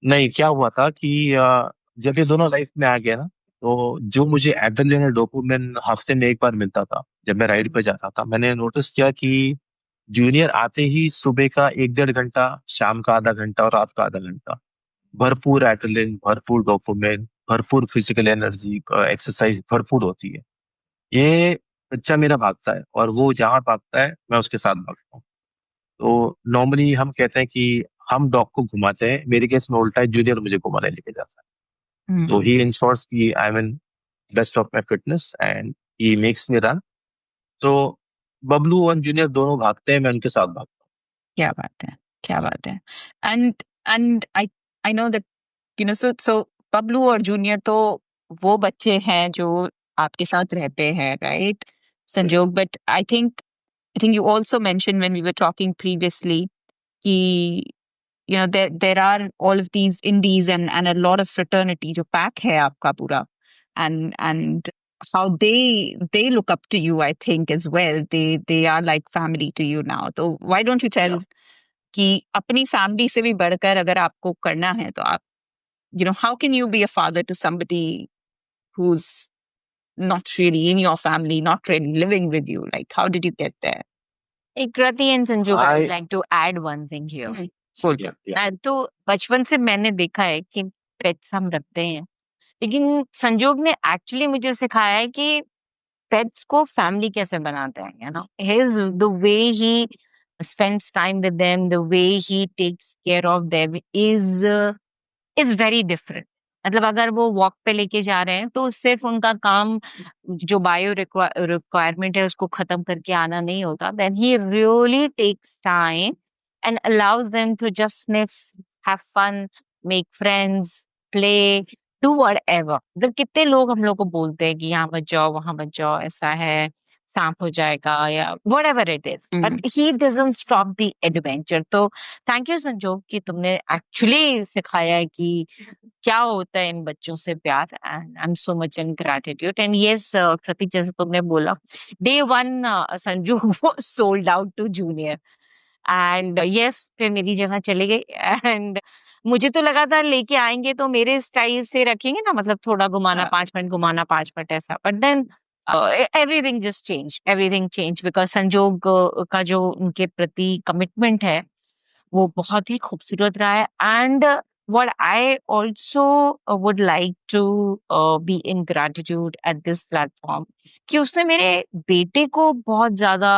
नहीं, क्या हुआ था कि जब ये दोनों लाइफ में आ गया ना तो जो मुझे एड्रेनलिन और डोपामिन हफ्ते में एक बार मिलता था जब मैं राइड पे जाता था, मैंने नोटिस किया कि जूनियर आते ही सुबह का 1-1.5 घंटा, शाम का आधा घंटा और रात का आधा घंटा भरपूर एड्रेनलिन, भरपूर डोपामिन, भरपूर फिजिकल एनर्जी, एक्सरसाइज भरपूर होती है. ये बच्चा मेरा भागता है और वो जहाँ भागता है मैं उसके साथ भागता हूँ. तो नॉर्मली हम कहते हैं कि हम डॉग को घुमाते हैं. मेरे केस में उल्टा है, जूनियर मुझे घुमाने लेके जाता है. तो ही इंश्योर्स कि I am in best of my fitness and he makes me run. तो बबलू और जूनियर दोनों भागते हैं, मैं उनके साथ भागता हूँ. क्या बात है. And I know that so Bablu और जूनियर तो वो बच्चे हैं जो आपके साथ रहते हैं, राइट संजोग. But I think you also mentioned when we were talking previously कि there are all of these indies and a lot of fraternity जो pack है आपका पूरा. And how they look up to you, I think, as well. They are like family to you now. So why don't you tell कि अपनी family से भी बढ़कर अगर आपको करना है तो आप, how can you be a father to somebody who's not really in your family, not really living with you? Like, how did you get there? Krati and Sanjog, I would I like to add one thing here. yeah. तो बचपन से मैंने देखा है कि pets हम रखते हैं, लेकिन संजोग ने एक्चुअली मुझे सिखाया है कि पेट्स को फैमिली कैसे बनाते हैं, his the way he spends time with them, the way he takes care of them is very different. मतलब अगर वो वॉक पे लेके जा रहे हैं तो सिर्फ उनका काम जो बायो रिक्वायरमेंट है उसको खत्म करके आना नहीं होता. Then he really takes time and allows them to just sniff, have fun, make friends, play, do whatever. मतलब कितने लोग हम लोग को बोलते हैं कि यहाँ मत जाओ, वहां मत जाओ, ऐसा है, सांप हो जाएगा या whatever it is. But he doesn't stop the adventure. तो थैंक यू संजोग कि तुमने एक्चुअली सिखाया है कि क्या होता है इन बच्चों से प्यार. And I am so much in gratitude. And yes Kritik, जैसे तुमने बोला, डे वन संजोग वो sold out to junior. And yes, फिर मेरी जगह चले गए. एंड मुझे तो लगा था लेके आएंगे तो मेरे स्टाइल से रखेंगे ना, मतलब थोड़ा घुमाना 5 मिनट, घुमाना 5 मिनट, ऐसा. But then everything just change, everything change because Sanjog का जो उनके प्रति कमिटमेंट है वो बहुत ही खूबसूरत रहा है. And what I also would like to be in gratitude at this platform कि उसने मेरे बेटे को बहुत ज्यादा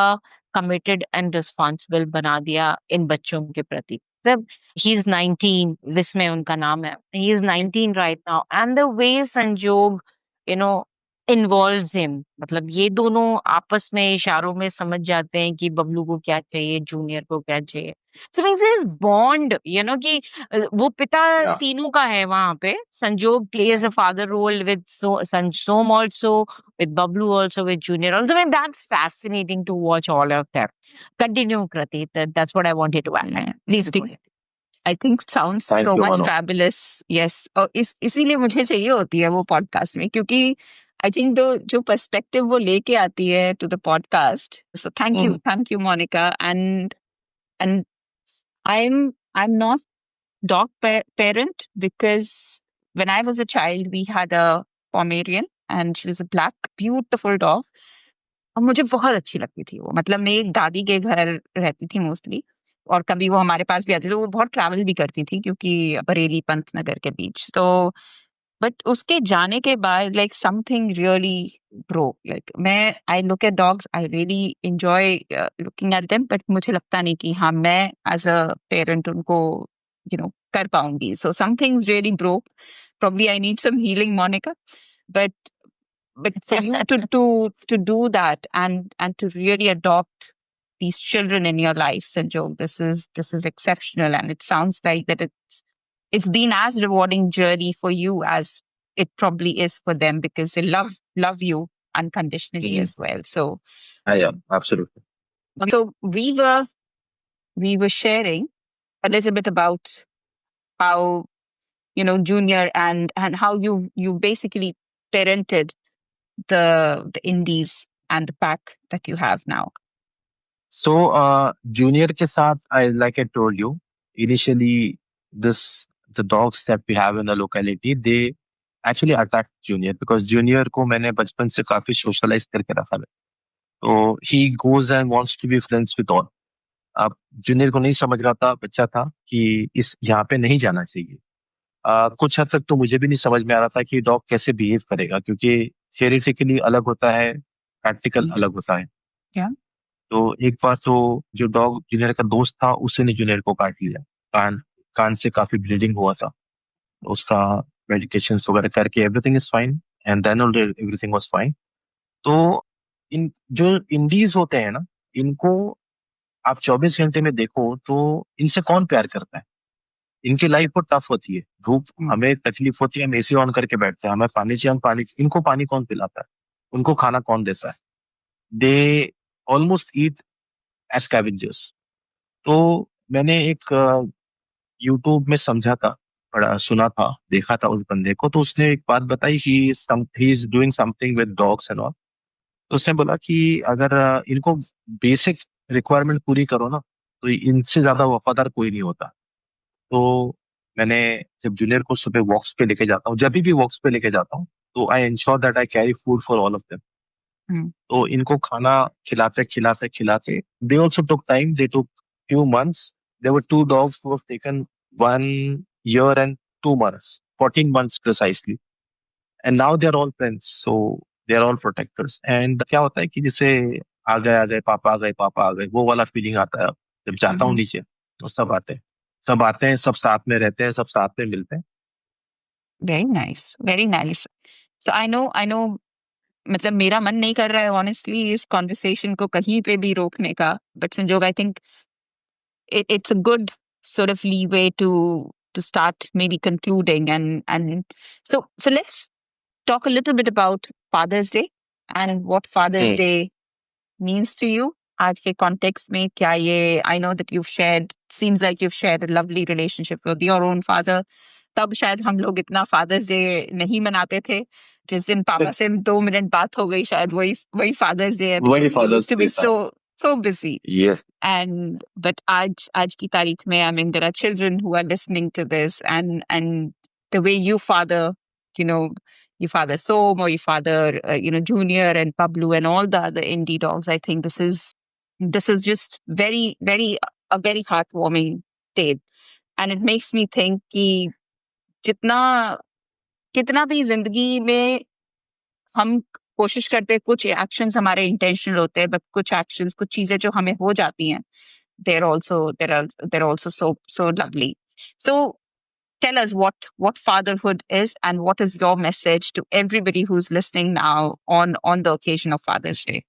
committed and responsible बना दिया इन बच्चों के प्रति. जब he is 19, विस्मय उनका नाम है, he is 19 right now, and the way संजोग you know involves him, मतलब ये दोनों आपस में इशारों में समझ जाते हैं कि बबलू को क्या चाहिए, जूनियर को क्या चाहिए. So means this bond, कि वो पिता Yeah. तीनों का है वहां पे. संजोग plays a father role with Som also, with Bablu also, with Junior also. I mean, that's fascinating to watch all of them. Continue, Krati. That's what I wanted to add. Please go ahead. I think sounds Thank so you, much Manu. fabulous. Yes. और इसीलिए मुझे चाहिए होती है वो podcast में, क्योंकि I think जो पर्सपेक्टिव वो लेके आती है to the podcast. So thank you Monica. And I'm not dog parent because when I was a child we had a Pomeranian and she was a black beautiful dog. और मुझे बहुत अच्छी लगती थी वो. मतलब मेरी दादी के घर रहती थी मोस्टली, और कभी वो हमारे पास भी आती थी. तो वो बहुत ट्रैवल भी करती थी क्योंकि बरेली पंतनगर के बीच. तो बट उसके जाने के बाद like something really broke. Like मैं I look at dogs, I really enjoy looking at them, but मुझे लगता नहीं कि हाँ मैं एज अ पेरेंट उनको कर पाऊंगी. So somethings really broke. Probably I need some healing, Monica. But for you to do that and to really adopt these children in your life, Sanjog, this is exceptional, and it sounds like that it's been as rewarding journey for you as it probably is for them, because they love you unconditionally as well. So Yeah, absolutely. we were sharing a little bit about how Junior and how you basically parented the indies and the pack that you have now. So, Junior के साथ, like I told you, initially, the dogs that we have in the locality, they actually attacked Junior because Junior को मैंने बचपन से काफी socialize करके रखा है. तो he goes and wants to be friends with all. अब जूनियर को नहीं समझ रहा था, बच्चा था, कि इस यहाँ पे नहीं जाना चाहिए. कुछ हद तक तो मुझे भी नहीं समझ में आ रहा था कि डॉग कैसे बिहेव करेगा, क्योंकि थियोरेटिकली अलग होता है, प्रैक्टिकल अलग होता है. Yeah. तो एक बार तो जो डॉग जूनियर का दोस्त था उसने जूनियर को काट लिया. कान से काफी ब्लीडिंग हुआ था. उसका मेडिकेशन वगैरह करके everything is fine, and then everything was fine. तो इन जो इंडीज होते हैं ना, इनको आप 24 घंटे में देखो तो इनसे कौन प्यार करता है. इनकी लाइफ बहुत टफ होती है. धूप, हमें तकलीफ होती है, हम एसी ऑन करके बैठते हैं, हमें पानी चाहिए, हम पानी, इनको पानी कौन पिलाता है, उनको खाना कौन देता है. They almost eat as scavengers. तो मैंने एक यूट्यूब में समझा था पढ़ा सुना था, देखा था उस बंदे को, तो उसने एक बात बताई कि he is doing something with dogs and all. तो उसने बोला कि अगर इनको बेसिक रिक्वायरमेंट पूरी करो ना, तो इनसे ज्यादा वफादार कोई नहीं होता। तो मैंने जब जूनियर को सुबह वॉक्स पे लेके जाता हूँ, जब भी वॉक्स पे लेके जाता हूँ, तो I ensure that I carry food for all of them. Hmm, तो इनको खाना खिलाते खिलाते खिलाते, they also took time, they took few months. There were two dogs who have taken 1 year and 2 months, 14 months precisely, and now they are all friends, so they are all protectors। and क्या होता है कि जैसे आ गए पापा, आ गए पापा, आ गए, वो वाला फीलिंग आता है। जब जाता हूँ नीचे तो सब आते हैं, सब साथ में रहते हैं, सब साथ में मिलते हैं। Very nice, very nice. So I know, मतलब मेरा मन नहीं कर रहा है ऑनेस्टली इस कॉन्वर्सेशन को कहीं पे भी रोकने का, बट संजोग I think it's a good sort of leeway to start maybe concluding, and so let's talk a little bit about Father's Day and what Father's hmm. Day means to you. आज के context में क्या ये, I know that you've shared, seems like you've shared a lovely relationship with your own father. तब शायद हम लोग इतना फादर्स डे नहीं मनाते थे। जिस दिन पापा से 2 मिनट बात हो गई, शायद वही वही फादर्स डे है, वही because we fathers used to day be था। so busy. Yes. And but आज की तारीख में, I mean, there are children who are listening to this, and the way you father, you know, you father Som, or you father Junior and Pablo and all the other indie dogs. I think this is just very, very, a very heartwarming tale, and it makes me think कि जितना कितना भी जिंदगी में हम कोशिश करते हैं, कुछ एक्शंस हमारे इंटेंशनल होते हैं, बट कुछ एक्शंस, कुछ चीजें जो हमें हो जाती हैं, they're also so lovely. So tell us what fatherhood is, and what is your message to everybody who's listening now on the occasion of Father's Day.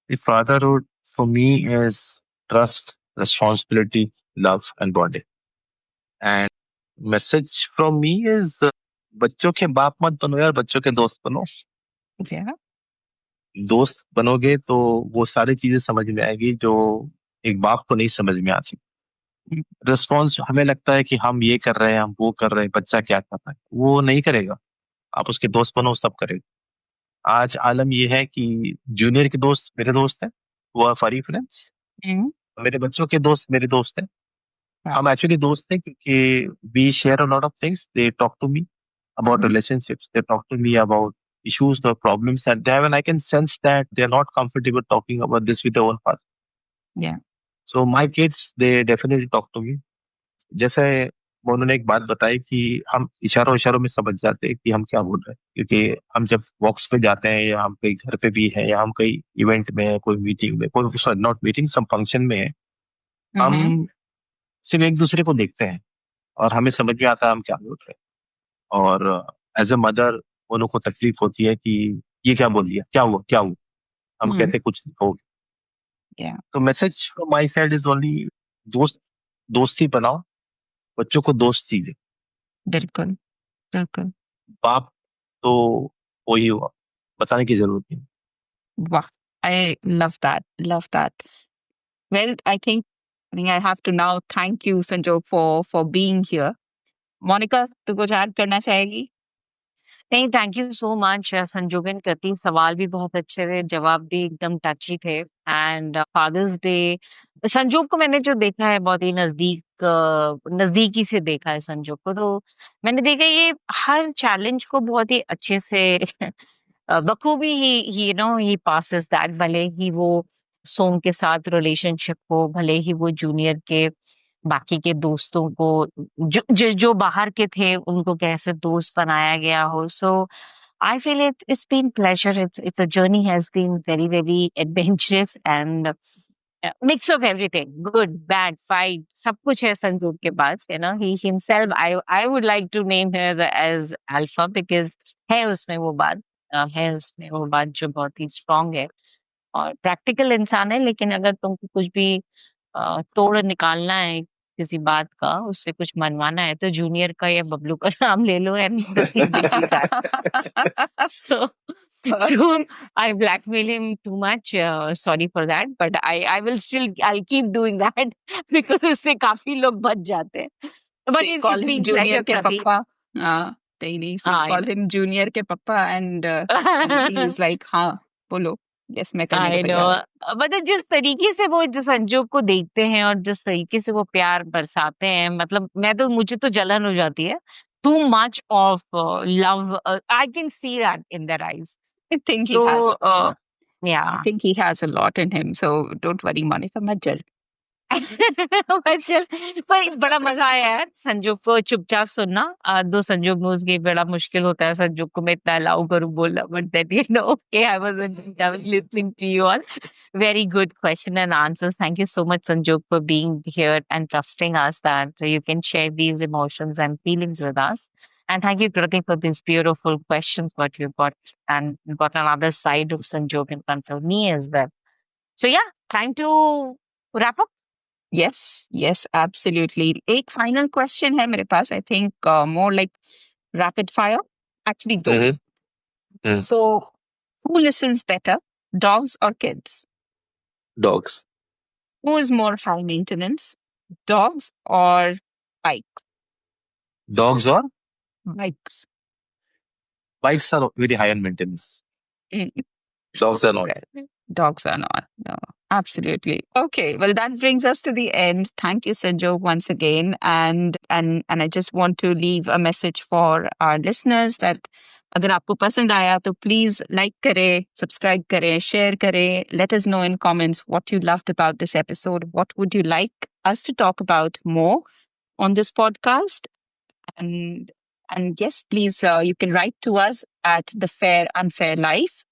The fatherhood for me is trust, responsibility, love and bonding। and message from me is बच्चों के बाप मत बनो यार, बच्चों के दोस्त बनो। Yeah. दोस्त बनोगे तो वो सारी चीजें समझ में आएगी जो एक बाप को नहीं समझ में आती। Mm. रिस्पॉन्स हमें लगता है कि हम ये कर रहे हैं, हम वो कर रहे हैं, बच्चा क्या कर रहा है, वो नहीं करेगा। आप उसके दोस्त बनो, सब करेगा। आज आलम ये है कि जूनियर के दोस्त मेरे दोस्त हैं, वो आर फरी फ्रेंड्स। Mm. मेरे बच्चों के दोस्त मेरे दोस्त हैं। Wow. हम एक्चुअली दोस्त हैं क्योंकि we share a lot of things. They talk to me about relationships, they talk to me about issues or problems that they have, and I can sense that they are not comfortable talking about this with their own father। Yeah. So my kids, they definitely talk to me। जैसे वो उन्होंने एक बात बताई कि हम इशारों इशारों में समझ जाते हैं कि हम क्या बोल रहे हैं, क्योंकि हम जब वॉक्स पे जाते हैं, या हम कहीं घर पे भी हैं, या हम कहीं इवेंट में है, कोई मीटिंग में, कोई सॉरी नॉट मीटिंग, सब फंक्शन में है, Mm-hmm. हम सिर्फ एक दूसरे को देखते हैं और हमें समझ में आता है हम क्या बोल रहे हैं। और एज ए मदर उन को तकलीफ होती है कि ये क्या बोल दिया, क्या हुआ क्या हुआ। हम Mm. कहते कुछ नहीं हो। Yeah. तो message from my side is only दोस्त, दोस्ती बनाओ, बच्चों को दोस्त चीजें। बिल्कुल, बिल्कुल। बाप तो वही हुआ, बताने की जरूरत नहीं। Wow. I love that. Love that. Well, I think I have to now thank you, Sanjog, for being here. Monica, तू कुछ ऐड करना चाहेगी? नहीं, थैंक यू सो मच संजोगन करती। सवाल भी बहुत अच्छे थे, जवाब भी एकदम टची थे। एंड फादर्स डे, संजोग को मैंने जो देखा है बहुत ही नजदीकी से देखा है संजोग को, तो मैंने देखा ये हर चैलेंज को बहुत ही अच्छे से बखूबी ही पासेस दैट। भले ही वो सोम के साथ रिलेशनशिप हो, भले ही वो जूनियर के बाकी के दोस्तों को जो बाहर के थे उनको कैसे दोस्त बनाया गया हो। सो I feel it's been pleasure. It's a journey has been very adventurous and mix of everything, good, bad, fight, सब कुछ है संजोग के पास, he himself, I would like to name her as Alpha because है उसमें वो बात, है उसमें वो बात जो बहुत ही स्ट्रांग है और प्रैक्टिकल इंसान है। लेकिन अगर तुमको कुछ भी तोड़ निकालना है किसी बात का, उससे कुछ मनवाना है, तो जूनियर का या बबलू का नाम ले लो and the thing will be done. So I blackmail him too much. Sorry for that, but I'll keep doing that because उससे काफी लोग बच जाते हैं। But They it call him feels like Junior a ke Pratik. papa. Daily. So I call know. him Junior ke papa, and he is like, हाँ, बोलो. Yes, मैं करने को आई नो। तैयार हूँ. मतलब जिस तरीके से वो जो संजोग को देखते हैं और जिस तरीके से वो प्यार बरसाते हैं, मतलब मुझे तो जलन हो जाती है। Too much of love, I can see that in their eyes. I think he तो has. या I think he has a lot in him. So don't worry, Monica. मत जल. चल, पर बड़ा मजा आया यार संजोग को चुपचाप सुनना। दो संजोग नोज के बड़ा मुश्किल होता है संजोग को मैं इतना अलाउ करूं बोलना, but that you know okay, I was listening to you all. Very good question and answers. Thank you so much, Sanjog, for being here and trusting us that you can share these emotions and feelings with us. And thank you, Pratik, for these beautiful questions what you got and got another side of Sanjog in front of me as well. So yeah, time to wrap up. Yes, absolutely. एक final question है मेरे पास. I think more like rapid fire. Actually, दो. Mm-hmm. So who listens better, dogs or kids? Dogs. Who is more high maintenance, dogs or bikes? Dogs or Bikes. bikes are very high on maintenance. Mm, Dogs are not. Dogs are not. No, absolutely. Okay, well that brings us to the end. Thank you, Sanjog, once again. And I just want to leave a message for our listeners that अगर आपको पसंद आया तो please like करें, subscribe करें, share करें. Let us know in comments what you loved about this episode. What would you like us to talk about more on this podcast? And yes, please, you can write to us at The Fair Unfair Life